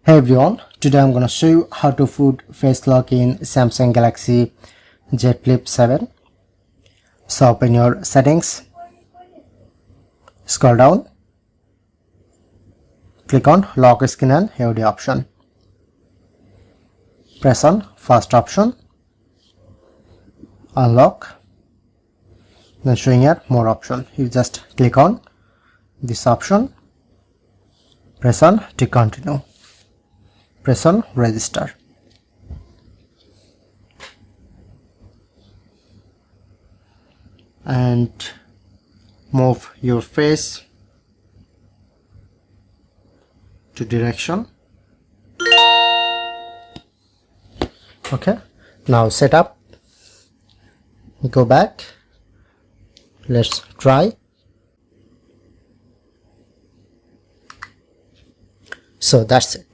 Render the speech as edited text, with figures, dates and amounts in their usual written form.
Hey everyone, today I'm gonna show you how to put face lock in Samsung Galaxy Z Flip 7. So open your settings, scroll down, click on lock screen and HUD option. Press on first option, unlock, then showing here more option. You just click on this option, press on to continue. Press on register. And move your face to direction. Okay, now set up. Go back. Let's try. So that's it.